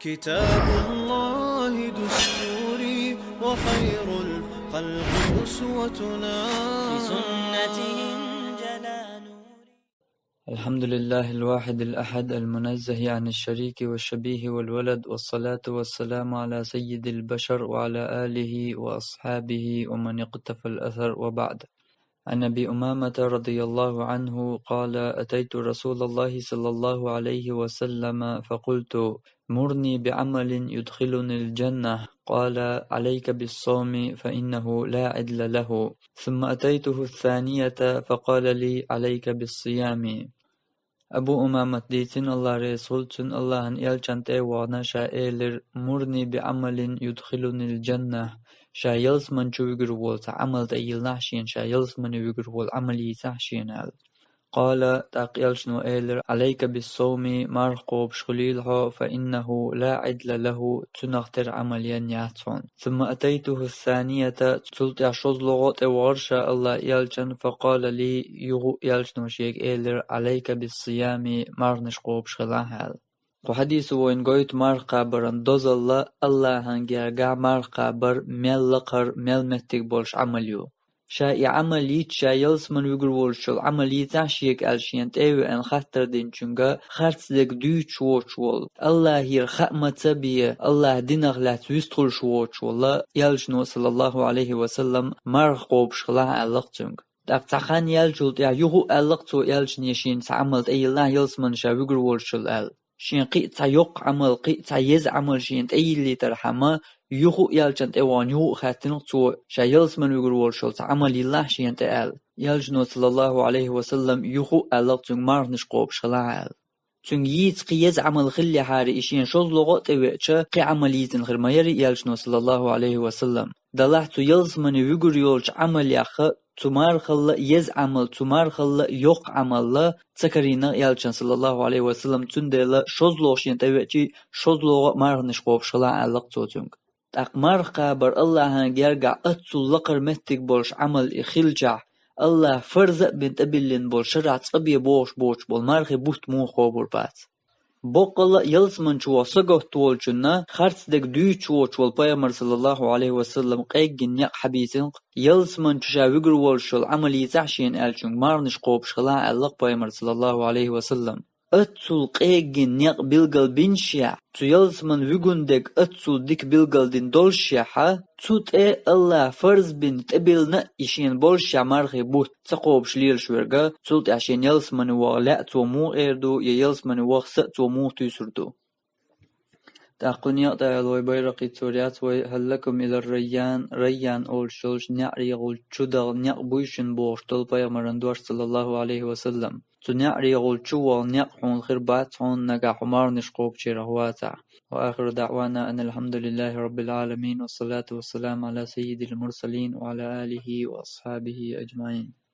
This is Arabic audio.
كتاب الله دستوري وخير الخلق أسوتنا في سنتهم جلا نوري. الحمد لله الواحد الأحد المنزه عن الشريك والشبيه والولد، والصلاة والسلام على سيد البشر وعلى آله وأصحابه ومن اقتفى الأثر، وبعد. عن أبي أمامة رضي الله عنه قال: أتيت رسول الله صلى الله عليه وسلم فقلت: مرني بعمل يدخلني الجنة. قال: عليك بالصوم فإنه لا عدل له. ثم أتيته الثانية فقال لي: عليك بالصيام. Abu Umamat deytin Allah Resulçün Allah'ın elçant evana şailir murni bi amalin yudkhilunil cennah şa yalsman çuvigur wol ta amal da yilnahşin şa yalsman vigur wol amali tahşin al. قال تاقيل شنو إيلر عليك بالصوم مرقوب شغليلها فإنه لا عدل له تنغتر عمليا ياتون. ثم أتيته الثانية تلت يشوز لغات ورشا الله يلجن فقال لي يغو يلجنو شيك إيلر عليك بالصيام مرنش قوب شغلها. وحديث وين قويت مرقابرن دوز الله هنجرقع مرقابر ميل لقر ميل متك بولش عمليو. شا عمليت شا يلسمن ويقرولشل عمليت عشيك ألشين تأوي أن خطر دين چونغا خرصدك دوي چوچول الله هير خأمة تبيه الله دينغ لا تويستخل شوچول يلجنو صلى الله عليه وسلم مرقوب شغلها ألق چونغ داف تخان يلجول يا يوهو ألق تو يلجن يشين تعملت أي الله يلسمن شا ويقرولشل أل شين قيت يق عمل قيت يز عمل شين أي اللي ترحمه يوهو يلجن تأوان يوهو خاتنق تو شا يلسمن ويقرولشل تعمل الله شين تأل يلجنو صلى الله عليه وسلم يوهو ألق تنغ مارنش قوب شغلها تنغ ييت قيز عمل خلي حاري إشين شوز لغو تأويتش قي عمليتن غير ما يري يلجنو صلى الله عليه وسلم دلحتو يلسمن ويقرولش عمل يخ تمار خلا يز عمل تمار خلا يق عمل تكرينا يلجن صلى الله عليه وسلم تندل شوز لوشين تأويتشي شوز لغو مارنش قوب شغلها ألق تنغ أقمار قابر الله هنجرجع أتصل لقر متك بولش عمل إخلجع الله فرزق بنت أبلين بول شرع صبي بوش بول مارخي بوت مو خبر بات بقول يلسمن شو سقط طول جنة خرط دك دوي شو بيامر صلى الله عليه وسلم قيجن يق حبيسين يلسمن شو ويجر والشل عملي زعشين ألشون مارنش قوب شغلا الله بيامر صلى الله عليه وسلم أتصل قيجن يق بلغل بنشيع تو يلسمن ويجندك أتصل ديك بلغل دين دولشيحة توت الله فرز بن تقبلنا إشين بولشيع مارخي بوت تقوب شليل شورجا توت عشان يلسمن وغلاء تو مو إردو يلسمن وغسق تو مو تيسردو تقول يقطع لوي بيرقي توريات هل لكم إلى ريان أول شلش نعري غول شدغ نع بويشن بوشتل بيامرن دوار صلى الله عليه وسلم تو نعري غول شوال نع حون خير بات حون نقع حمار نشقوب شيرهواتع. وآخر دعوانا أن الحمد لله رب العالمين، والصلاة والسلام على سيد المرسلين وعلى آله وأصحابه أجمعين.